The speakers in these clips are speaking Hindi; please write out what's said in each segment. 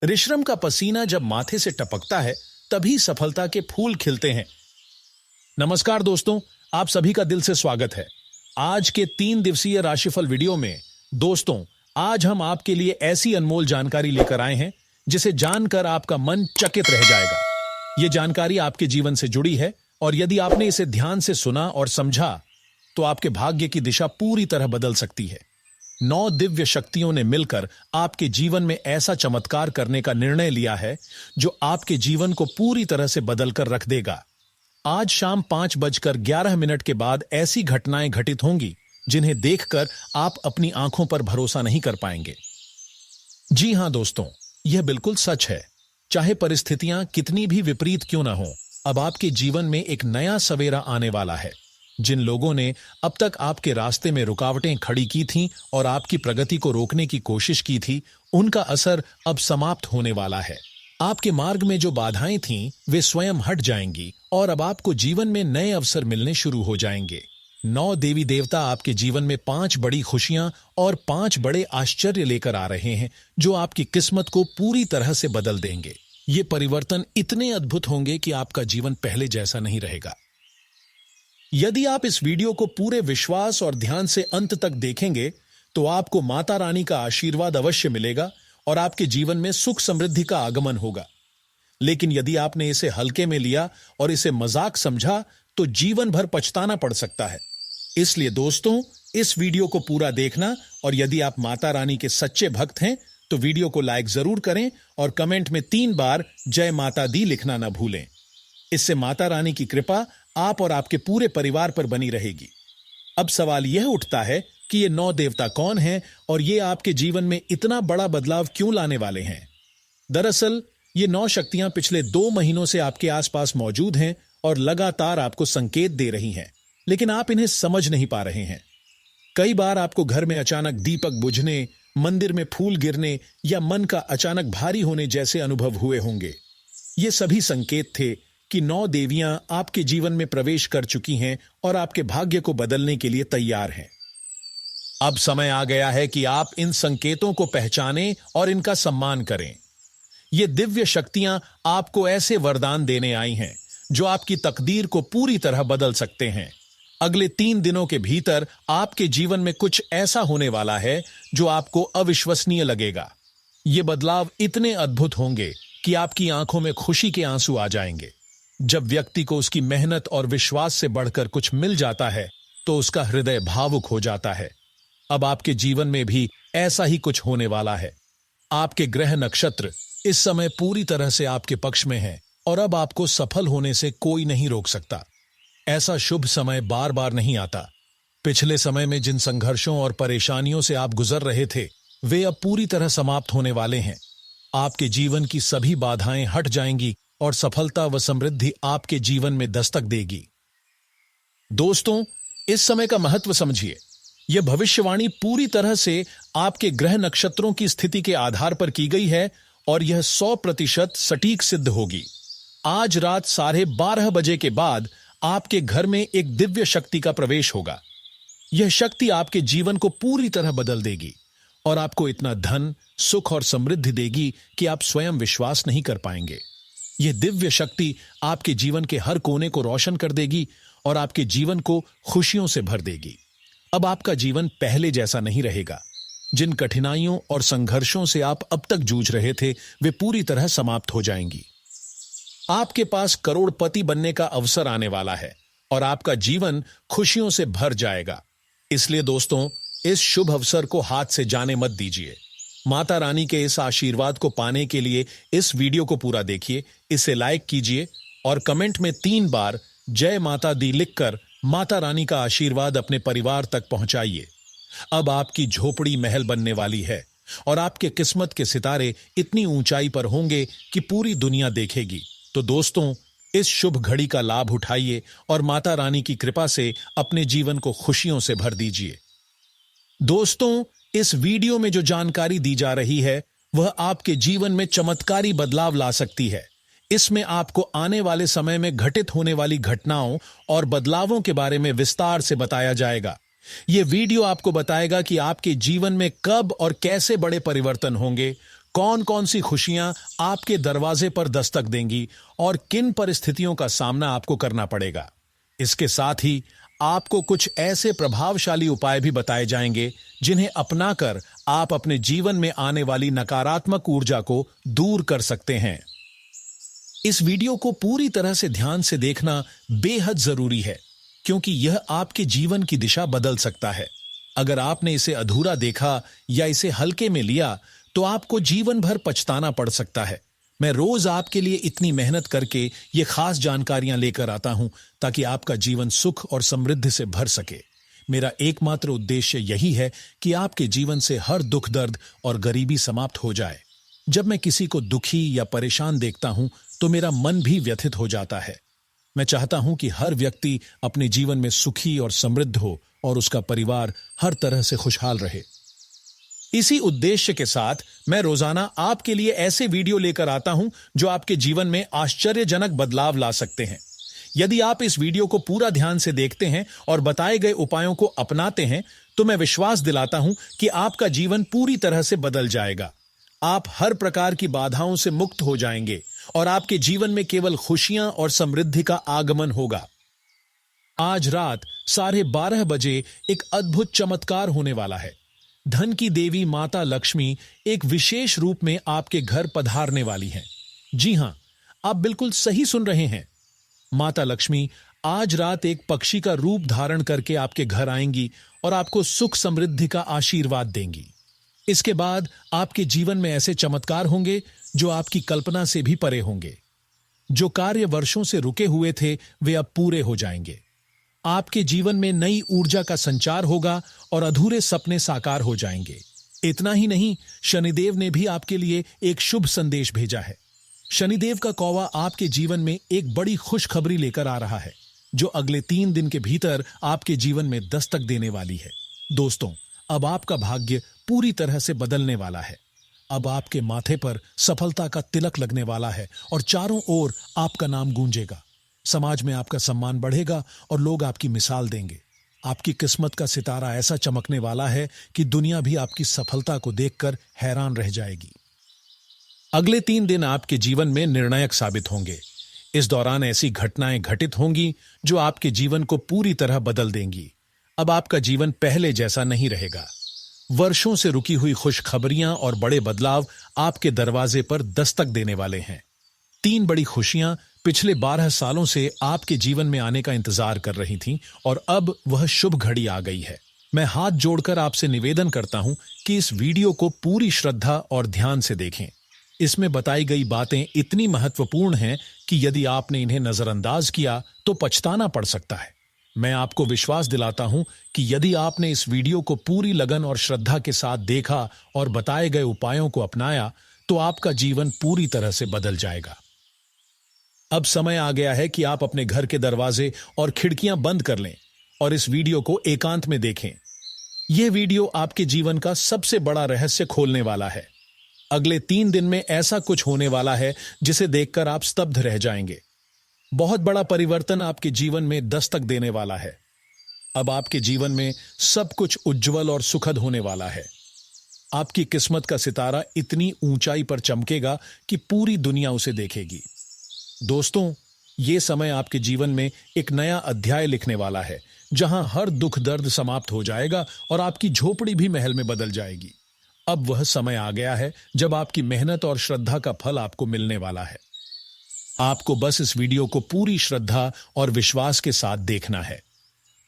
परिश्रम का पसीना जब माथे से टपकता है तभी सफलता के फूल खिलते हैं। नमस्कार दोस्तों, आप सभी का दिल से स्वागत है आज के 3 दिवसीय राशिफल वीडियो में। दोस्तों, आज हम आपके लिए ऐसी अनमोल जानकारी लेकर आए हैं जिसे जानकर आपका मन चकित रह जाएगा। ये जानकारी आपके जीवन से जुड़ी है और यदि आपने इसे ध्यान से सुना और समझा तो आपके भाग्य की दिशा पूरी तरह बदल सकती है। 9 दिव्य शक्तियों ने मिलकर आपके जीवन में ऐसा चमत्कार करने का निर्णय लिया है जो आपके जीवन को पूरी तरह से बदलकर रख देगा। आज शाम 5:11 के बाद ऐसी घटनाएं घटित होंगी जिन्हें देखकर आप अपनी आंखों पर भरोसा नहीं कर पाएंगे। जी हां दोस्तों, यह बिल्कुल सच है। चाहे परिस्थितियां कितनी भी विपरीत क्यों ना हो, अब आपके जीवन में एक नया सवेरा आने वाला है। जिन लोगों ने अब तक आपके रास्ते में रुकावटें खड़ी की थीं और आपकी प्रगति को रोकने की कोशिश की थी, उनका असर अब समाप्त होने वाला है। आपके मार्ग में जो बाधाएं थीं, वे स्वयं हट जाएंगी और अब आपको जीवन में नए अवसर मिलने शुरू हो जाएंगे। 9 देवी देवता आपके जीवन में 5 बड़ी खुशियां और 5 बड़े आश्चर्य लेकर आ रहे हैं जो आपकी किस्मत को पूरी तरह से बदल देंगे। ये परिवर्तन इतने अद्भुत होंगे कि आपका जीवन पहले जैसा नहीं रहेगा। यदि आप इस वीडियो को पूरे विश्वास और ध्यान से अंत तक देखेंगे तो आपको माता रानी का आशीर्वाद अवश्य मिलेगा और आपके जीवन में सुख समृद्धि का आगमन होगा। लेकिन यदि आपने इसे हल्के में लिया और इसे मजाक समझा तो जीवन भर पछताना पड़ सकता है। इसलिए दोस्तों, इस वीडियो को पूरा देखना और यदि आप माता रानी के सच्चे भक्त हैं तो वीडियो को लाइक जरूर करें और कमेंट में 3 बार जय माता दी लिखना ना भूलें। इससे माता रानी की कृपा आप और आपके पूरे परिवार पर बनी रहेगी। अब सवाल यह उठता है कि ये 9 देवता कौन हैं और ये आपके जीवन में इतना बड़ा बदलाव क्यों लाने वाले हैं। दरअसल ये 9 शक्तियां पिछले 2 महीनों से आपके आसपास मौजूद हैं और लगातार आपको संकेत दे रही हैं, लेकिन आप इन्हें समझ नहीं पा रहे हैं। कई बार आपको घर में अचानक दीपक बुझने, मंदिर में फूल गिरने या मन का अचानक भारी होने जैसे अनुभव हुए होंगे। ये सभी संकेत थे कि 9 देवियां आपके जीवन में प्रवेश कर चुकी हैं और आपके भाग्य को बदलने के लिए तैयार हैं। अब समय आ गया है कि आप इन संकेतों को पहचानें और इनका सम्मान करें। ये दिव्य शक्तियां आपको ऐसे वरदान देने आई हैं जो आपकी तकदीर को पूरी तरह बदल सकते हैं। अगले 3 दिनों के भीतर आपके जीवन में कुछ ऐसा होने वाला है जो आपको अविश्वसनीय लगेगा। ये बदलाव इतने अद्भुत होंगे कि आपकी आंखों में खुशी के आंसू आ जाएंगे। जब व्यक्ति को उसकी मेहनत और विश्वास से बढ़कर कुछ मिल जाता है तो उसका हृदय भावुक हो जाता है। अब आपके जीवन में भी ऐसा ही कुछ होने वाला है। आपके ग्रह नक्षत्र इस समय पूरी तरह से आपके पक्ष में हैं और अब आपको सफल होने से कोई नहीं रोक सकता। ऐसा शुभ समय बार बार नहीं आता। पिछले समय में जिन संघर्षों और परेशानियों से आप गुजर रहे थे, वे अब पूरी तरह समाप्त होने वाले हैं। आपके जीवन की सभी बाधाएं हट जाएंगी और सफलता व समृद्धि आपके जीवन में दस्तक देगी। दोस्तों, इस समय का महत्व समझिए। यह भविष्यवाणी पूरी तरह से आपके ग्रह नक्षत्रों की स्थिति के आधार पर की गई है और यह 100% सटीक सिद्ध होगी। आज रात 12:30 बजे के बाद आपके घर में एक दिव्य शक्ति का प्रवेश होगा। यह शक्ति आपके जीवन को पूरी तरह बदल देगी और आपको इतना धन, सुख और समृद्धि देगी कि आप स्वयं विश्वास नहीं कर पाएंगे। यह दिव्य शक्ति आपके जीवन के हर कोने को रोशन कर देगी और आपके जीवन को खुशियों से भर देगी। अब आपका जीवन पहले जैसा नहीं रहेगा। जिन कठिनाइयों और संघर्षों से आप अब तक जूझ रहे थे, वे पूरी तरह समाप्त हो जाएंगी। आपके पास करोड़पति बनने का अवसर आने वाला है और आपका जीवन खुशियों से भर जाएगा। इसलिए दोस्तों, इस शुभ अवसर को हाथ से जाने मत दीजिए। माता रानी के इस आशीर्वाद को पाने के लिए इस वीडियो को पूरा देखिए, इसे लाइक कीजिए और कमेंट में 3 बार जय माता दी लिखकर माता रानी का आशीर्वाद अपने परिवार तक पहुंचाइए। अब आपकी झोपड़ी महल बनने वाली है और आपके किस्मत के सितारे इतनी ऊंचाई पर होंगे कि पूरी दुनिया देखेगी। तो दोस्तों, इस शुभ घड़ी का लाभ उठाइए और माता रानी की कृपा से अपने जीवन को खुशियों से भर दीजिए। दोस्तों, इस वीडियो में जो जानकारी दी जा रही है वह आपके जीवन में चमत्कारी बदलाव ला सकती है। इसमें आपको आने वाले समय में घटित होने वाली घटनाओं और बदलावों के बारे में विस्तार से बताया जाएगा। यह वीडियो आपको बताएगा कि आपके जीवन में कब और कैसे बड़े परिवर्तन होंगे, कौन कौन सी खुशियां आपके दरवाजे पर दस्तक देंगी और किन परिस्थितियों का सामना आपको करना पड़ेगा। इसके साथ ही आपको कुछ ऐसे प्रभावशाली उपाय भी बताए जाएंगे जिन्हें अपनाकर आप अपने जीवन में आने वाली नकारात्मक ऊर्जा को दूर कर सकते हैं। इस वीडियो को पूरी तरह से ध्यान से देखना बेहद जरूरी है, क्योंकि यह आपके जीवन की दिशा बदल सकता है। अगर आपने इसे अधूरा देखा या इसे हल्के में लिया तो आपको जीवन भर पछताना पड़ सकता है। मैं रोज आपके लिए इतनी मेहनत करके ये खास जानकारियां लेकर आता हूं ताकि आपका जीवन सुख और समृद्धि से भर सके। मेरा एकमात्र उद्देश्य यही है कि आपके जीवन से हर दुख दर्द और गरीबी समाप्त हो जाए। जब मैं किसी को दुखी या परेशान देखता हूं तो मेरा मन भी व्यथित हो जाता है। मैं चाहता हूं कि हर व्यक्ति अपने जीवन में सुखी और समृद्ध हो और उसका परिवार हर तरह से खुशहाल रहे। इसी उद्देश्य के साथ मैं रोजाना आपके लिए ऐसे वीडियो लेकर आता हूं जो आपके जीवन में आश्चर्यजनक बदलाव ला सकते हैं। यदि आप इस वीडियो को पूरा ध्यान से देखते हैं और बताए गए उपायों को अपनाते हैं तो मैं विश्वास दिलाता हूं कि आपका जीवन पूरी तरह से बदल जाएगा। आप हर प्रकार की बाधाओं से मुक्त हो जाएंगे और आपके जीवन में केवल खुशियां और समृद्धि का आगमन होगा। आज रात 12:30 बजे एक अद्भुत चमत्कार होने वाला है। धन की देवी माता लक्ष्मी एक विशेष रूप में आपके घर पधारने वाली हैं। जी हां, आप बिल्कुल सही सुन रहे हैं। माता लक्ष्मी आज रात एक पक्षी का रूप धारण करके आपके घर आएंगी और आपको सुख समृद्धि का आशीर्वाद देंगी। इसके बाद आपके जीवन में ऐसे चमत्कार होंगे जो आपकी कल्पना से भी परे होंगे। जो कार्य वर्षों से रुके हुए थे वे अब पूरे हो जाएंगे। आपके जीवन में नई ऊर्जा का संचार होगा और अधूरे सपने साकार हो जाएंगे। इतना ही नहीं, शनिदेव ने भी आपके लिए एक शुभ संदेश भेजा है। शनिदेव का कौवा आपके जीवन में एक बड़ी खुशखबरी लेकर आ रहा है जो अगले 3 दिन के भीतर आपके जीवन में दस्तक देने वाली है। दोस्तों, अब आपका भाग्य पूरी तरह से बदलने वाला है। अब आपके माथे पर सफलता का तिलक लगने वाला है और चारों ओर आपका नाम गूंजेगा। समाज में आपका सम्मान बढ़ेगा और लोग आपकी मिसाल देंगे। आपकी किस्मत का सितारा ऐसा चमकने वाला है कि दुनिया भी आपकी सफलता को देखकर हैरान रह जाएगी। अगले 3 दिन आपके जीवन में निर्णायक साबित होंगे। इस दौरान ऐसी घटनाएं घटित होंगी जो आपके जीवन को पूरी तरह बदल देंगी। अब आपका जीवन पहले जैसा नहीं रहेगा। वर्षों से रुकी हुई खुशखबरियां और बड़े बदलाव आपके दरवाजे पर दस्तक देने वाले हैं। 3 बड़ी खुशियां पिछले 12 सालों से आपके जीवन में आने का इंतजार कर रही थीं और अब वह शुभ घड़ी आ गई है। मैं हाथ जोड़कर आपसे निवेदन करता हूं कि इस वीडियो को पूरी श्रद्धा और ध्यान से देखें। इसमें बताई गई बातें इतनी महत्वपूर्ण हैं कि यदि आपने इन्हें नजरअंदाज किया तो पछताना पड़ सकता है। मैं आपको विश्वास दिलाता हूं कि यदि आपने इस वीडियो को पूरी लगन और श्रद्धा के साथ देखा और बताए गए उपायों को अपनाया तो आपका जीवन पूरी तरह से बदल जाएगा। अब समय आ गया है कि आप अपने घर के दरवाजे और खिड़कियां बंद कर लें और इस वीडियो को एकांत में देखें। यह वीडियो आपके जीवन का सबसे बड़ा रहस्य खोलने वाला है। अगले 3 दिन में ऐसा कुछ होने वाला है जिसे देखकर आप स्तब्ध रह जाएंगे। बहुत बड़ा परिवर्तन आपके जीवन में दस्तक देने वाला है। अब आपके जीवन में सब कुछ उज्जवल और सुखद होने वाला है। आपकी किस्मत का सितारा इतनी ऊंचाई पर चमकेगा कि पूरी दुनिया उसे देखेगी। दोस्तों, ये समय आपके जीवन में एक नया अध्याय लिखने वाला है जहां हर दुख दर्द समाप्त हो जाएगा और आपकी झोपड़ी भी महल में बदल जाएगी। अब वह समय आ गया है जब आपकी मेहनत और श्रद्धा का फल आपको मिलने वाला है। आपको बस इस वीडियो को पूरी श्रद्धा और विश्वास के साथ देखना है।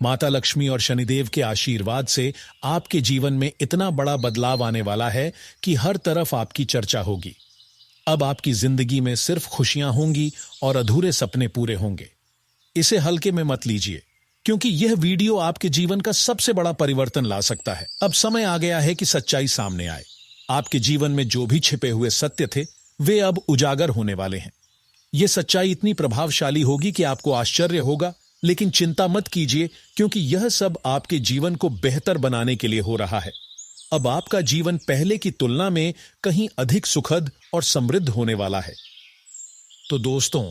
माता लक्ष्मी और शनिदेव के आशीर्वाद से आपके जीवन में इतना बड़ा बदलाव आने वाला है कि हर तरफ आपकी चर्चा होगी। अब आपकी जिंदगी में सिर्फ खुशियां होंगी और अधूरे सपने पूरे होंगे। इसे हल्के में मत लीजिए, क्योंकि यह वीडियो आपके जीवन का सबसे बड़ा परिवर्तन ला सकता है। अब समय आ गया है कि सच्चाई सामने आए। आपके जीवन में जो भी छिपे हुए सत्य थे वे अब उजागर होने वाले हैं। यह सच्चाई इतनी प्रभावशाली होगी कि आपको आश्चर्य होगा, लेकिन चिंता मत कीजिए, क्योंकि यह सब आपके जीवन को बेहतर बनाने के लिए हो रहा है। अब आपका जीवन पहले की तुलना में कहीं अधिक सुखद और समृद्ध होने वाला है। तो दोस्तों,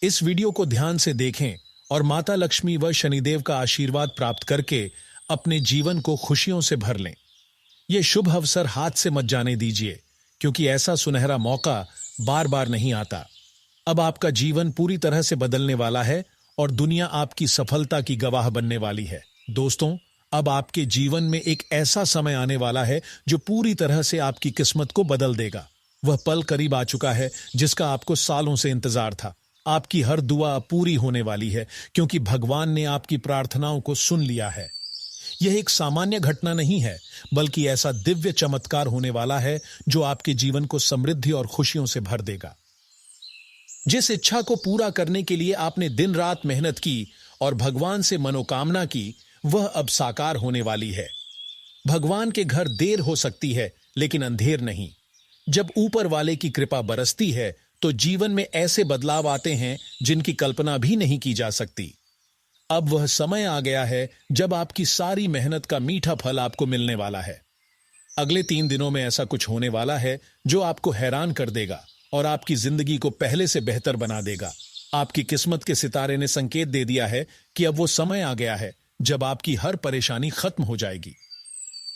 इस वीडियो को ध्यान से देखें और माता लक्ष्मी व शनिदेव का आशीर्वाद प्राप्त करके अपने जीवन को खुशियों से भर लें। यह शुभ अवसर हाथ से मत जाने दीजिए, क्योंकि ऐसा सुनहरा मौका बार बार नहीं आता। अब आपका जीवन पूरी तरह से बदलने वाला है और दुनिया आपकी सफलता की गवाह बनने वाली है। दोस्तों, अब आपके जीवन में एक ऐसा समय आने वाला है जो पूरी तरह से आपकी किस्मत को बदल देगा। वह पल करीब आ चुका है जिसका आपको सालों से इंतजार था। आपकी हर दुआ पूरी होने वाली है क्योंकि भगवान ने आपकी प्रार्थनाओं को सुन लिया है। यह एक सामान्य घटना नहीं है, बल्कि ऐसा दिव्य चमत्कार होने वाला है जो आपके जीवन को समृद्धि और खुशियों से भर देगा। जिस इच्छा को पूरा करने के लिए आपने दिन रात मेहनत की और भगवान से मनोकामना की, वह अब साकार होने वाली है। भगवान के घर देर हो सकती है, लेकिन अंधेर नहीं। जब ऊपर वाले की कृपा बरसती है तो जीवन में ऐसे बदलाव आते हैं जिनकी कल्पना भी नहीं की जा सकती। अब वह समय आ गया है जब आपकी सारी मेहनत का मीठा फल आपको मिलने वाला है। अगले 3 दिनों में ऐसा कुछ होने वाला है जो आपको हैरान कर देगा और आपकी जिंदगी को पहले से बेहतर बना देगा। आपकी किस्मत के सितारे ने संकेत दे दिया है कि अब वो समय आ गया है जब आपकी हर परेशानी खत्म हो जाएगी।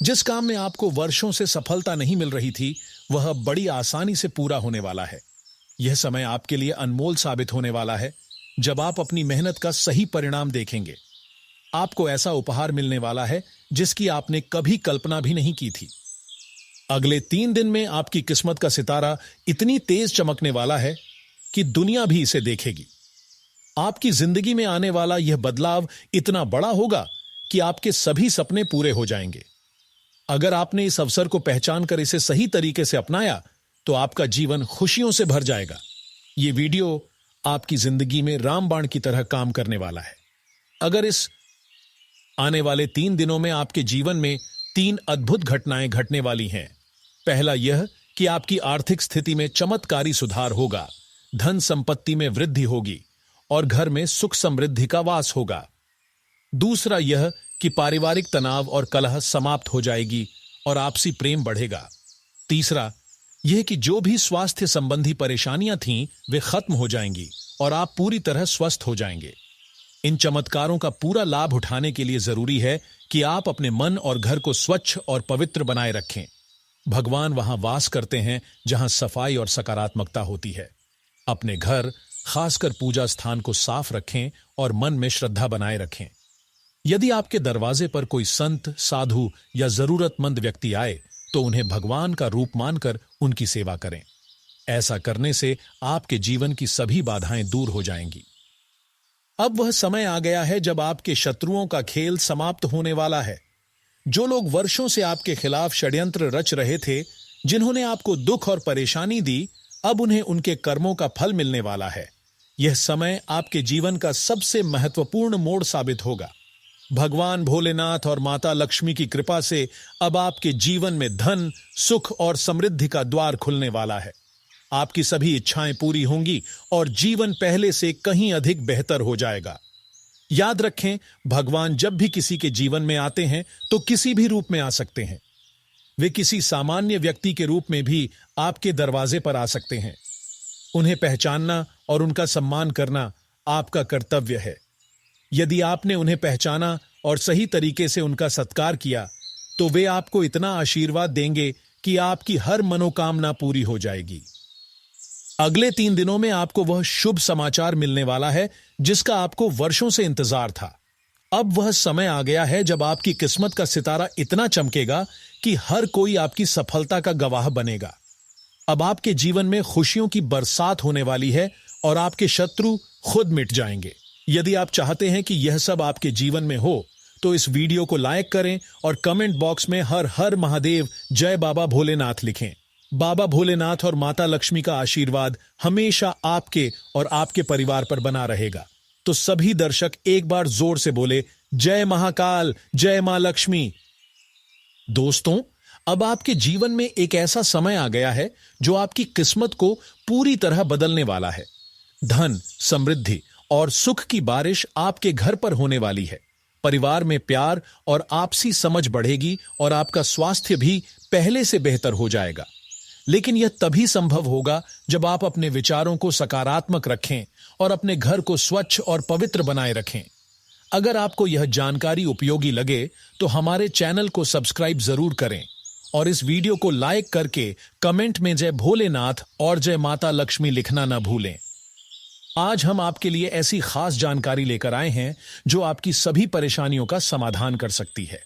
जिस काम में आपको वर्षों से सफलता नहीं मिल रही थी, वह अब बड़ी आसानी से पूरा होने वाला है। यह समय आपके लिए अनमोल साबित होने वाला है जब आप अपनी मेहनत का सही परिणाम देखेंगे। आपको ऐसा उपहार मिलने वाला है जिसकी आपने कभी कल्पना भी नहीं की थी। अगले 3 दिन में आपकी किस्मत का सितारा इतनी तेज चमकने वाला है कि दुनिया भी इसे देखेगी। आपकी जिंदगी में आने वाला यह बदलाव इतना बड़ा होगा कि आपके सभी सपने पूरे हो जाएंगे। अगर आपने इस अवसर को पहचान कर इसे सही तरीके से अपनाया तो आपका जीवन खुशियों से भर जाएगा। यह वीडियो आपकी जिंदगी में रामबाण की तरह काम करने वाला है। अगर इस आने वाले 3 दिनों में आपके जीवन में 3 अद्भुत घटनाएं घटने वाली हैं। पहला यह कि आपकी आर्थिक स्थिति में चमत्कारी सुधार होगा, धन संपत्ति में वृद्धि होगी और घर में सुख समृद्धि का वास होगा। दूसरा यह कि पारिवारिक तनाव और कलह समाप्त हो जाएगी और आपसी प्रेम बढ़ेगा। तीसरा यह कि जो भी स्वास्थ्य संबंधी परेशानियां थीं, वे खत्म हो जाएंगी और आप पूरी तरह स्वस्थ हो जाएंगे। इन चमत्कारों का पूरा लाभ उठाने के लिए जरूरी है कि आप अपने मन और घर को स्वच्छ और पवित्र बनाए रखें। भगवान वहां वास करते हैं जहां सफाई और सकारात्मकता होती है। अपने घर, खासकर पूजा स्थान को साफ रखें और मन में श्रद्धा बनाए रखें। यदि आपके दरवाजे पर कोई संत, साधु या जरूरतमंद व्यक्ति आए तो उन्हें भगवान का रूप मानकर उनकी सेवा करें। ऐसा करने से आपके जीवन की सभी बाधाएं दूर हो जाएंगी। अब वह समय आ गया है जब आपके शत्रुओं का खेल समाप्त होने वाला है। जो लोग वर्षों से आपके खिलाफ षड्यंत्र रच रहे थे, जिन्होंने आपको दुख और परेशानी दी, अब उन्हें उनके कर्मों का फल मिलने वाला है। यह समय आपके जीवन का सबसे महत्वपूर्ण मोड़ साबित होगा। भगवान भोलेनाथ और माता लक्ष्मी की कृपा से अब आपके जीवन में धन, सुख और समृद्धि का द्वार खुलने वाला है। आपकी सभी इच्छाएं पूरी होंगी और जीवन पहले से कहीं अधिक बेहतर हो जाएगा। याद रखें, भगवान जब भी किसी के जीवन में आते हैं तो किसी भी रूप में आ सकते हैं। वे किसी सामान्य व्यक्ति के रूप में भी आपके दरवाजे पर आ सकते हैं। उन्हें पहचानना और उनका सम्मान करना आपका कर्तव्य है। यदि आपने उन्हें पहचाना और सही तरीके से उनका सत्कार किया, तो वे आपको इतना आशीर्वाद देंगे कि आपकी हर मनोकामना पूरी हो जाएगी। अगले 3 दिनों में आपको वह शुभ समाचार मिलने वाला है जिसका आपको वर्षों से इंतजार था। अब वह समय आ गया है जब आपकी किस्मत का सितारा इतना चमकेगा कि हर कोई आपकी सफलता का गवाह बनेगा। अब आपके जीवन में खुशियों की बरसात होने वाली है और आपके शत्रु खुद मिट जाएंगे। यदि आप चाहते हैं कि यह सब आपके जीवन में हो, तो इस वीडियो को लाइक करें और कमेंट बॉक्स में हर हर महादेव, जय बाबा भोलेनाथ लिखें। बाबा भोलेनाथ और माता लक्ष्मी का आशीर्वाद हमेशा आपके और आपके परिवार पर बना रहेगा। तो सभी दर्शक एक बार जोर से बोले, जय महाकाल, जय मां लक्ष्मी। दोस्तों, अब आपके जीवन में एक ऐसा समय आ गया है जो आपकी किस्मत को पूरी तरह बदलने वाला है। धन, समृद्धि और सुख की बारिश आपके घर पर होने वाली है। परिवार में प्यार और आपसी समझ बढ़ेगी और आपका स्वास्थ्य भी पहले से बेहतर हो जाएगा। लेकिन यह तभी संभव होगा जब आप अपने विचारों को सकारात्मक रखें और अपने घर को स्वच्छ और पवित्र बनाए रखें। अगर आपको यह जानकारी उपयोगी लगे तो हमारे चैनल को सब्सक्राइब जरूर करें और इस वीडियो को लाइक करके कमेंट में जय भोलेनाथ और जय माता लक्ष्मी लिखना न भूलें। आज हम आपके लिए ऐसी खास जानकारी लेकर आए हैं जो आपकी सभी परेशानियों का समाधान कर सकती है।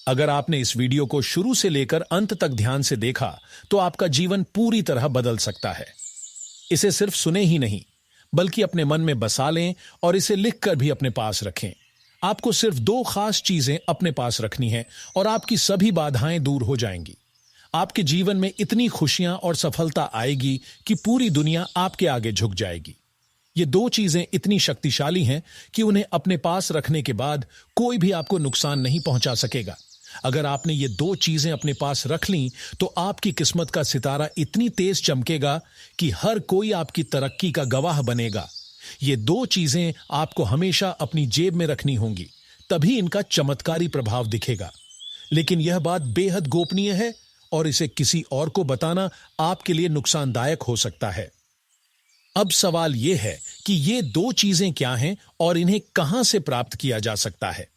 अगर आपने इस वीडियो को शुरू से लेकर अंत तक ध्यान से देखा तो आपका जीवन पूरी तरह बदल सकता है। इसे सिर्फ सुने ही नहीं बल्कि अपने मन में बसा लें और इसे लिखकर भी अपने पास रखें। आपको सिर्फ 2 खास चीजें अपने पास रखनी है और आपकी सभी बाधाएं दूर हो जाएंगी। आपके जीवन में इतनी खुशियां और सफलता आएगी कि पूरी दुनिया आपके आगे झुक जाएगी। ये 2 चीजें इतनी शक्तिशाली हैं कि उन्हें अपने पास रखने के बाद कोई भी आपको नुकसान नहीं पहुंचा सकेगा। अगर आपने ये 2 चीजें अपने पास रख लीं तो आपकी किस्मत का सितारा इतनी तेज चमकेगा कि हर कोई आपकी तरक्की का गवाह बनेगा। ये 2 चीजें आपको हमेशा अपनी जेब में रखनी होंगी, तभी इनका चमत्कारी प्रभाव दिखेगा। लेकिन यह बात बेहद गोपनीय है और इसे किसी और को बताना आपके लिए नुकसानदायक हो सकता है। अब सवाल यह है कि ये 2 चीजें क्या हैं और इन्हें कहां से प्राप्त किया जा सकता है।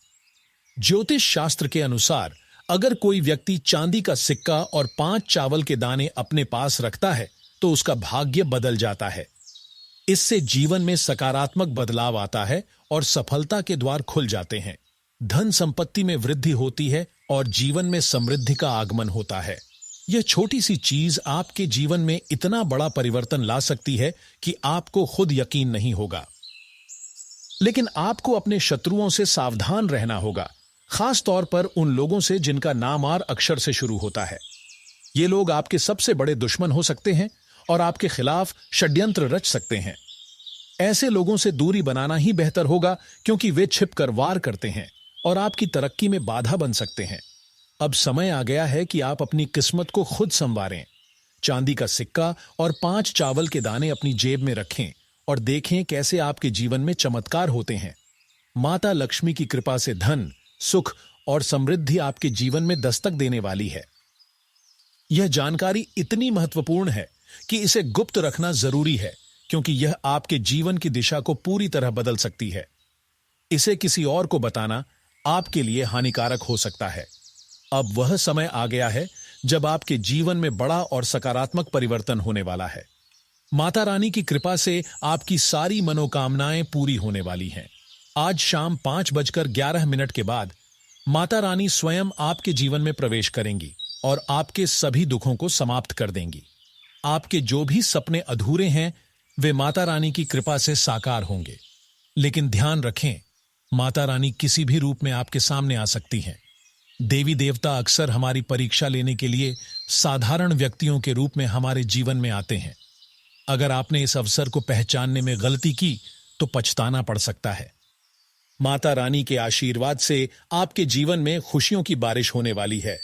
ज्योतिष शास्त्र के अनुसार अगर कोई व्यक्ति चांदी का सिक्का और 5 चावल के दाने अपने पास रखता है तो उसका भाग्य बदल जाता है। इससे जीवन में सकारात्मक बदलाव आता है और सफलता के द्वार खुल जाते हैं। धन संपत्ति में वृद्धि होती है और जीवन में समृद्धि का आगमन होता है। यह छोटी सी चीज आपके जीवन में इतना बड़ा परिवर्तन ला सकती है कि आपको खुद यकीन नहीं होगा। लेकिन आपको अपने शत्रुओं से सावधान रहना होगा, खास तौर पर उन लोगों से जिनका नाम आर अक्षर से शुरू होता है। ये लोग आपके सबसे बड़े दुश्मन हो सकते हैं और आपके खिलाफ षड्यंत्र रच सकते हैं। ऐसे लोगों से दूरी बनाना ही बेहतर होगा क्योंकि वे छिपकर वार करते हैं और आपकी तरक्की में बाधा बन सकते हैं। अब समय आ गया है कि आप अपनी किस्मत को खुद संवारें। चांदी का सिक्का और 5 चावल के दाने अपनी जेब में रखें और देखें कैसे आपके जीवन में चमत्कार होते हैं। माता लक्ष्मी की कृपा से धन, सुख और समृद्धि आपके जीवन में दस्तक देने वाली है। यह जानकारी इतनी महत्वपूर्ण है कि इसे गुप्त रखना जरूरी है क्योंकि यह आपके जीवन की दिशा को पूरी तरह बदल सकती है। इसे किसी और को बताना आपके लिए हानिकारक हो सकता है। अब वह समय आ गया है जब आपके जीवन में बड़ा और सकारात्मक परिवर्तन होने वाला है। माता रानी की कृपा से आपकी सारी मनोकामनाएं पूरी होने वाली हैं। आज शाम 5:11 के बाद माता रानी स्वयं आपके जीवन में प्रवेश करेंगी और आपके सभी दुखों को समाप्त कर देंगी। आपके जो भी सपने अधूरे हैं वे माता रानी की कृपा से साकार होंगे। लेकिन ध्यान रखें, माता रानी किसी भी रूप में आपके सामने आ सकती हैं। देवी देवता अक्सर हमारी परीक्षा लेने के लिए साधारण व्यक्तियों के रूप में हमारे जीवन में आते हैं। अगर आपने इस अवसर को पहचानने में गलती की तो पछताना पड़ सकता है। माता रानी के आशीर्वाद से आपके जीवन में खुशियों की बारिश होने वाली है,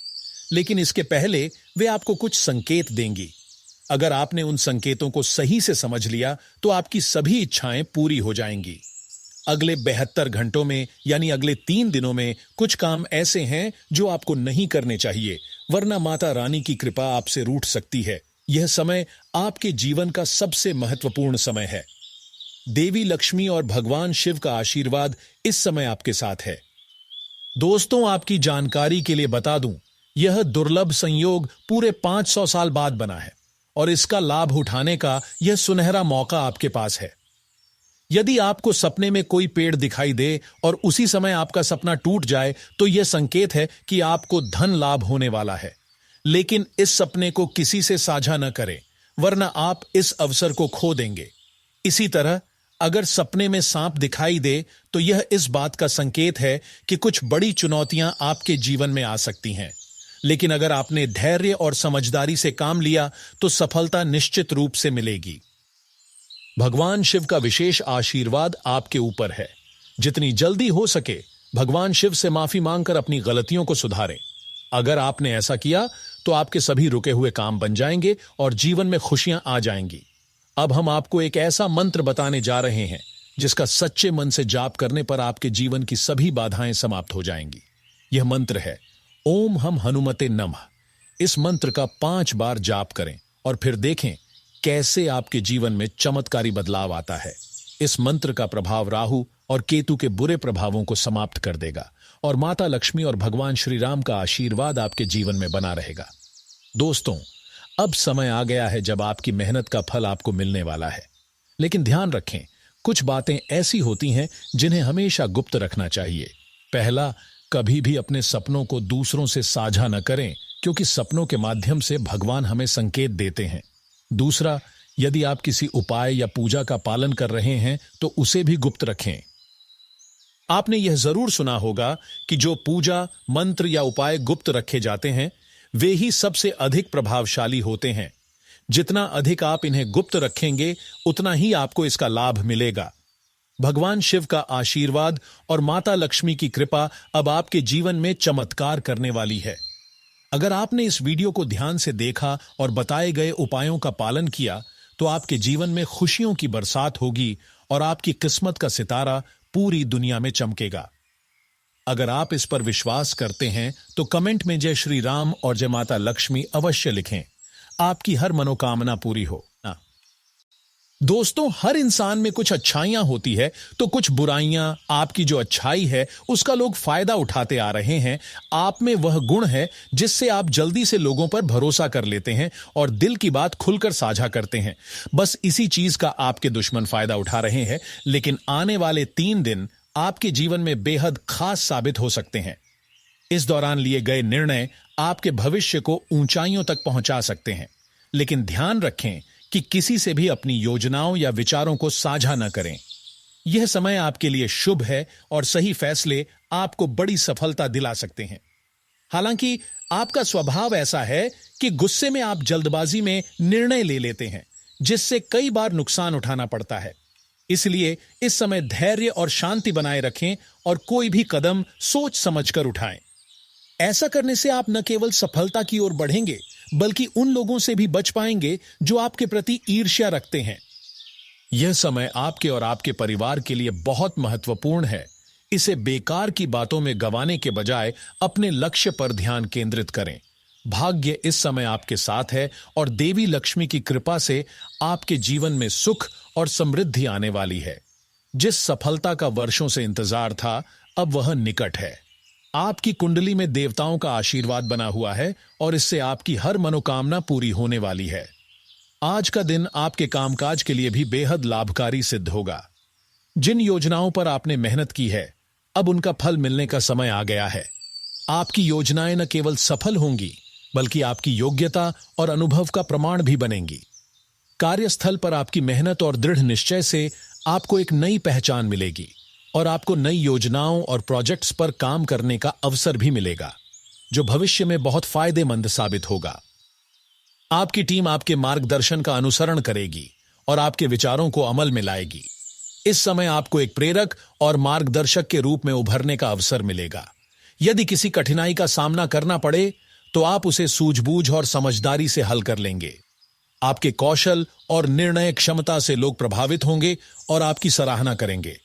लेकिन इसके पहले वे आपको कुछ संकेत देंगी। अगर आपने उन संकेतों को सही से समझ लिया तो आपकी सभी इच्छाएं पूरी हो जाएंगी। अगले 72 घंटों में यानी अगले 3 दिनों में कुछ काम ऐसे हैं जो आपको नहीं करने चाहिए, वरना माता रानी की कृपा आपसे रूठ सकती है। यह समय आपके जीवन का सबसे महत्वपूर्ण समय है। देवी लक्ष्मी और भगवान शिव का आशीर्वाद इस समय आपके साथ है। दोस्तों, आपकी जानकारी के लिए बता दूं, यह दुर्लभ संयोग पूरे 500 साल बाद बना है और इसका लाभ उठाने का यह सुनहरा मौका आपके पास है। यदि आपको सपने में कोई पेड़ दिखाई दे और उसी समय आपका सपना टूट जाए तो यह संकेत है कि आपको धन लाभ होने वाला है। लेकिन इस सपने को किसी से साझा न करें, वरना आप इस अवसर को खो देंगे। इसी तरह अगर सपने में सांप दिखाई दे तो यह इस बात का संकेत है कि कुछ बड़ी चुनौतियां आपके जीवन में आ सकती हैं। लेकिन अगर आपने धैर्य और समझदारी से काम लिया तो सफलता निश्चित रूप से मिलेगी। भगवान शिव का विशेष आशीर्वाद आपके ऊपर है। जितनी जल्दी हो सके भगवान शिव से माफी मांगकर अपनी गलतियों को सुधारें। अगर आपने ऐसा किया तो आपके सभी रुके हुए काम बन जाएंगे और जीवन में खुशियां आ जाएंगी। अब हम आपको एक ऐसा मंत्र बताने जा रहे हैं जिसका सच्चे मन से जाप करने पर आपके जीवन की सभी बाधाएं समाप्त हो जाएंगी। यह मंत्र है ओम हम हनुमते नमः। इस मंत्र का 5 बार जाप करें और फिर देखें कैसे आपके जीवन में चमत्कारी बदलाव आता है। इस मंत्र का प्रभाव राहु और केतु के बुरे प्रभावों को समाप्त कर देगा और माता लक्ष्मी और भगवान श्री राम का आशीर्वाद आपके जीवन में बना रहेगा। दोस्तों, अब समय आ गया है जब आपकी मेहनत का फल आपको मिलने वाला है। लेकिन ध्यान रखें, कुछ बातें ऐसी होती हैं जिन्हें हमेशा गुप्त रखना चाहिए। पहला, कभी भी अपने सपनों को दूसरों से साझा न करें, क्योंकि सपनों के माध्यम से भगवान हमें संकेत देते हैं। दूसरा, यदि आप किसी उपाय या पूजा का पालन कर रहे हैं तो उसे भी गुप्त रखें। आपने यह जरूर सुना होगा कि जो पूजा, मंत्र या उपाय गुप्त रखे जाते हैं वे ही सबसे अधिक प्रभावशाली होते हैं। जितना अधिक आप इन्हें गुप्त रखेंगे उतना ही आपको इसका लाभ मिलेगा। भगवान शिव का आशीर्वाद और माता लक्ष्मी की कृपा अब आपके जीवन में चमत्कार करने वाली है। अगर आपने इस वीडियो को ध्यान से देखा और बताए गए उपायों का पालन किया तो आपके जीवन में खुशियों की बरसात होगी और आपकी किस्मत का सितारा पूरी दुनिया में चमकेगा। अगर आप इस पर विश्वास करते हैं तो कमेंट में जय श्री राम और जय माता लक्ष्मी अवश्य लिखें। आपकी हर मनोकामना पूरी हो। दोस्तों, हर इंसान में कुछ अच्छाइयां होती है तो कुछ बुराइयां। आपकी जो अच्छाई है उसका लोग फायदा उठाते आ रहे हैं। आप में वह गुण है जिससे आप जल्दी से लोगों पर भरोसा कर लेते हैं और दिल की बात खुलकर साझा करते हैं। बस इसी चीज का आपके दुश्मन फायदा उठा रहे हैं। लेकिन आने वाले 3 दिन आपके जीवन में बेहद खास साबित हो सकते हैं। इस दौरान लिए गए निर्णय आपके भविष्य को ऊंचाइयों तक पहुंचा सकते हैं। लेकिन ध्यान रखें कि किसी से भी अपनी योजनाओं या विचारों को साझा न करें। यह समय आपके लिए शुभ है और सही फैसले आपको बड़ी सफलता दिला सकते हैं। हालांकि आपका स्वभाव ऐसा है कि गुस्से में आप जल्दबाजी में निर्णय ले लेते हैं, जिससे कई बार नुकसान उठाना पड़ता है। इसलिए इस समय धैर्य और शांति बनाए रखें और कोई भी कदम सोच समझकर उठाएं। ऐसा करने से आप न केवल सफलता की ओर बढ़ेंगे बल्कि उन लोगों से भी बच पाएंगे जो आपके प्रति ईर्ष्या रखते हैं। यह समय आपके और आपके परिवार के लिए बहुत महत्वपूर्ण है। इसे बेकार की बातों में गंवाने के बजाय अपने लक्ष्य पर ध्यान केंद्रित करें। भाग्य इस समय आपके साथ है और देवी लक्ष्मी की कृपा से आपके जीवन में सुख और समृद्धि आने वाली है। जिस सफलता का वर्षों से इंतजार था, अब वह निकट है। आपकी कुंडली में देवताओं का आशीर्वाद बना हुआ है और इससे आपकी हर मनोकामना पूरी होने वाली है। आज का दिन आपके कामकाज के लिए भी बेहद लाभकारी सिद्ध होगा। जिन योजनाओं पर आपने मेहनत की है, अब उनका फल मिलने का समय आ गया है। आपकी योजनाएं न केवल सफल होंगी बल्कि आपकी योग्यता और अनुभव का प्रमाण भी बनेंगी। कार्यस्थल पर आपकी मेहनत और दृढ़ निश्चय से आपको एक नई पहचान मिलेगी और आपको नई योजनाओं और प्रोजेक्ट्स पर काम करने का अवसर भी मिलेगा, जो भविष्य में बहुत फायदेमंद साबित होगा। आपकी टीम आपके मार्गदर्शन का अनुसरण करेगी और आपके विचारों को अमल में लाएगी। इस समय आपको एक प्रेरक और मार्गदर्शक के रूप में उभरने का अवसर मिलेगा। यदि किसी कठिनाई का सामना करना पड़े तो आप उसे सूझबूझ और समझदारी से हल कर लेंगे। आपके कौशल और निर्णय क्षमता से लोग प्रभावित होंगे और आपकी सराहना करेंगे।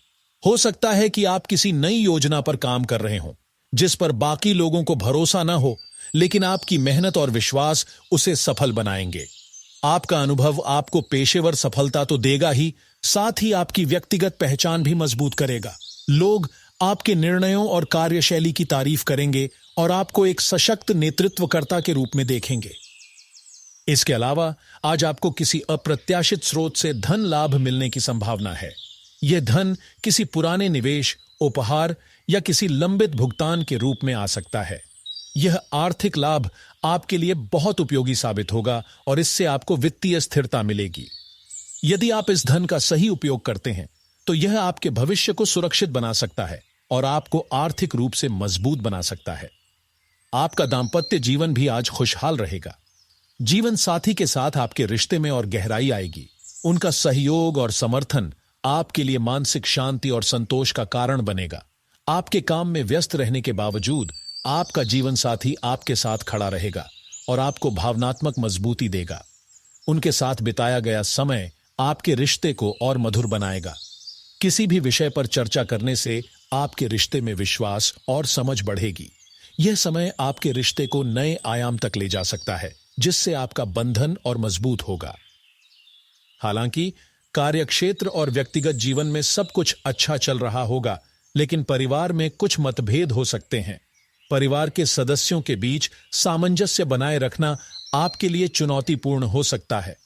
हो सकता है कि आप किसी नई योजना पर काम कर रहे हों जिस पर बाकी लोगों को भरोसा न हो, लेकिन आपकी मेहनत और विश्वास उसे सफल बनाएंगे। आपका अनुभव आपको पेशेवर सफलता तो देगा ही, साथ ही आपकी व्यक्तिगत पहचान भी मजबूत करेगा। लोग आपके निर्णयों और कार्यशैली की तारीफ करेंगे और आपको एक सशक्त नेतृत्वकर्ता के रूप में देखेंगे। इसके अलावा आज आपको किसी अप्रत्याशित स्रोत से धन लाभ मिलने की संभावना है। यह धन किसी पुराने निवेश, उपहार या किसी लंबित भुगतान के रूप में आ सकता है। यह आर्थिक लाभ आपके लिए बहुत उपयोगी साबित होगा और इससे आपको वित्तीय स्थिरता मिलेगी। यदि आप इस धन का सही उपयोग करते हैं तो यह आपके भविष्य को सुरक्षित बना सकता है और आपको आर्थिक रूप से मजबूत बना सकता है। आपका दांपत्य जीवन भी आज खुशहाल रहेगा। जीवन साथी के साथ आपके रिश्ते में और गहराई आएगी। उनका सहयोग और समर्थन आपके लिए मानसिक शांति और संतोष का कारण बनेगा। आपके काम में व्यस्त रहने के बावजूद आपका जीवन साथी आपके साथ खड़ा रहेगा और आपको भावनात्मक मजबूती देगा। उनके साथ बिताया गया समय आपके रिश्ते को और मधुर बनाएगा। किसी भी विषय पर चर्चा करने से आपके रिश्ते में विश्वास और समझ बढ़ेगी। यह समय आपके रिश्ते को नए आयाम तक ले जा सकता है, जिससे आपका बंधन और मजबूत होगा। हालांकि कार्यक्षेत्र और व्यक्तिगत जीवन में सब कुछ अच्छा चल रहा होगा, लेकिन परिवार में कुछ मतभेद हो सकते हैं। परिवार के सदस्यों के बीच सामंजस्य बनाए रखना आपके लिए चुनौतीपूर्ण हो सकता है।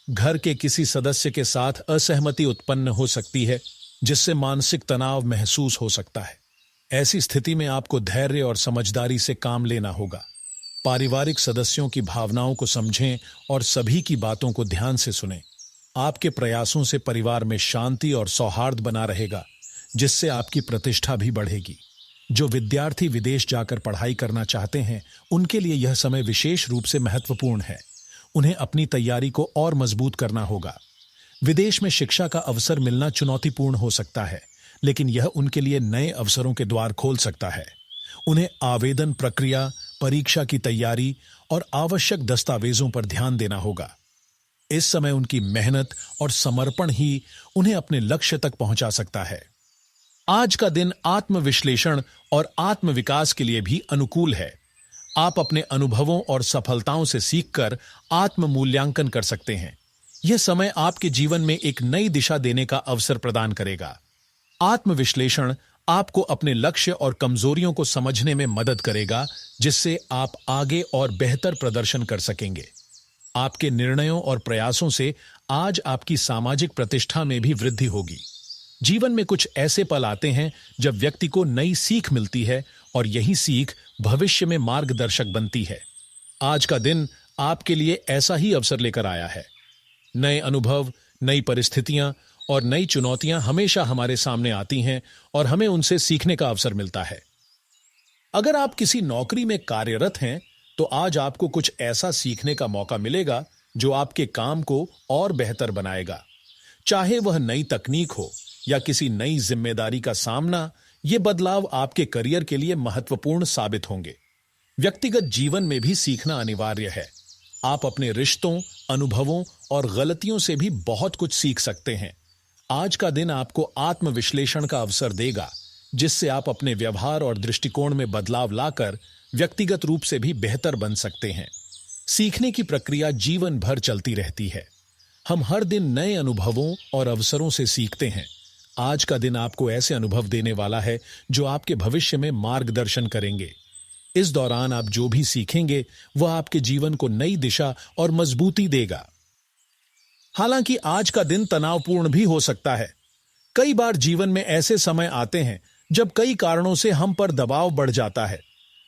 घर के किसी सदस्य के साथ असहमति उत्पन्न हो सकती है, जिससे मानसिक तनाव महसूस हो सकता है। ऐसी स्थिति में आपको धैर्य और समझदारी से काम लेना होगा। पारिवारिक सदस्यों की भावनाओं को समझें और सभी की बातों को ध्यान से सुनें। आपके प्रयासों से परिवार में शांति और सौहार्द बना रहेगा, जिससे आपकी प्रतिष्ठा भी बढ़ेगी। जो विद्यार्थी विदेश जाकर पढ़ाई करना चाहते हैं, उनके लिए यह समय विशेष रूप से महत्वपूर्ण है। उन्हें अपनी तैयारी को और मजबूत करना होगा। विदेश में शिक्षा का अवसर मिलना चुनौतीपूर्ण हो सकता है, लेकिन यह उनके लिए नए अवसरों के द्वार खोल सकता है। उन्हें आवेदन प्रक्रिया, परीक्षा की तैयारी और आवश्यक दस्तावेजों पर ध्यान देना होगा। इस समय उनकी मेहनत और समर्पण ही उन्हें अपने लक्ष्य तक पहुंचा सकता है। आज का दिन आत्मविश्लेषण और आत्मविकास के लिए भी अनुकूल है। आप अपने अनुभवों और सफलताओं से सीखकर आत्म मूल्यांकन कर सकते हैं। यह समय आपके जीवन में एक नई दिशा देने का अवसर प्रदान करेगा। आत्मविश्लेषण आपको अपने लक्ष्य और कमजोरियों को समझने में मदद करेगा, जिससे आप आगे और बेहतर प्रदर्शन कर सकेंगे। आपके निर्णयों और प्रयासों से आज आपकी सामाजिक प्रतिष्ठा में भी वृद्धि होगी। जीवन में कुछ ऐसे पल आते हैं जब व्यक्ति को नई सीख मिलती है और यही सीख भविष्य में मार्गदर्शक बनती है। आज का दिन आपके लिए ऐसा ही अवसर लेकर आया है। नए अनुभव, नई परिस्थितियां और नई चुनौतियां हमेशा हमारे सामने आती हैं और हमें उनसे सीखने का अवसर मिलता है। अगर आप किसी नौकरी में कार्यरत हैं, तो आज आपको कुछ ऐसा सीखने का मौका मिलेगा जो आपके काम को और बेहतर बनाएगा। चाहे वह नई तकनीक हो या किसी नई जिम्मेदारी का सामना, ये बदलाव आपके करियर के लिए महत्वपूर्ण साबित होंगे। व्यक्तिगत जीवन में भी सीखना अनिवार्य है। आप अपने रिश्तों, अनुभवों और गलतियों से भी बहुत कुछ सीख सकते हैं। आज का दिन आपको आत्मविश्लेषण का अवसर देगा, जिससे आप अपने व्यवहार और दृष्टिकोण में बदलाव लाकर व्यक्तिगत रूप से भी बेहतर बन सकते हैं। सीखने की प्रक्रिया जीवन भर चलती रहती है। हम हर दिन नए अनुभवों और अवसरों से सीखते हैं। आज का दिन आपको ऐसे अनुभव देने वाला है जो आपके भविष्य में मार्गदर्शन करेंगे। इस दौरान आप जो भी सीखेंगे, वह आपके जीवन को नई दिशा और मजबूती देगा। हालांकि आज का दिन तनावपूर्ण भी हो सकता है। कई बार जीवन में ऐसे समय आते हैं जब कई कारणों से हम पर दबाव बढ़ जाता है।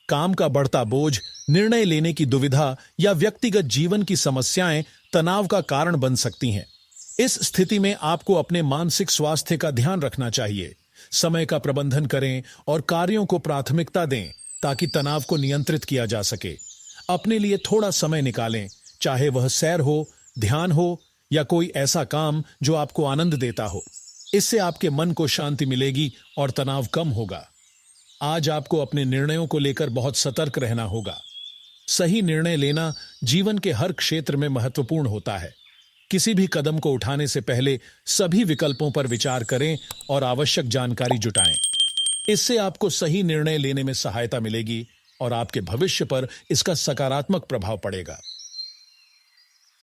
काम का बढ़ता बोझ, निर्णय लेने की दुविधा या व्यक्तिगत जीवन की समस्याएं तनाव का कारण बन सकती हैं। इस स्थिति में आपको अपने मानसिक स्वास्थ्य का ध्यान रखना चाहिए। समय का प्रबंधन करें और कार्यों को प्राथमिकता दें, ताकि तनाव को नियंत्रित किया जा सके। अपने लिए थोड़ा समय निकालें, चाहे वह सैर हो, ध्यान हो या कोई ऐसा काम जो आपको आनंद देता हो। इससे आपके मन को शांति मिलेगी और तनाव कम होगा। आज आपको अपने निर्णयों को लेकर बहुत सतर्क रहना होगा। सही निर्णय लेना जीवन के हर क्षेत्र में महत्वपूर्ण होता है। किसी भी कदम को उठाने से पहले सभी विकल्पों पर विचार करें और आवश्यक जानकारी जुटाएं। इससे आपको सही निर्णय लेने में सहायता मिलेगी और आपके भविष्य पर इसका सकारात्मक प्रभाव पड़ेगा।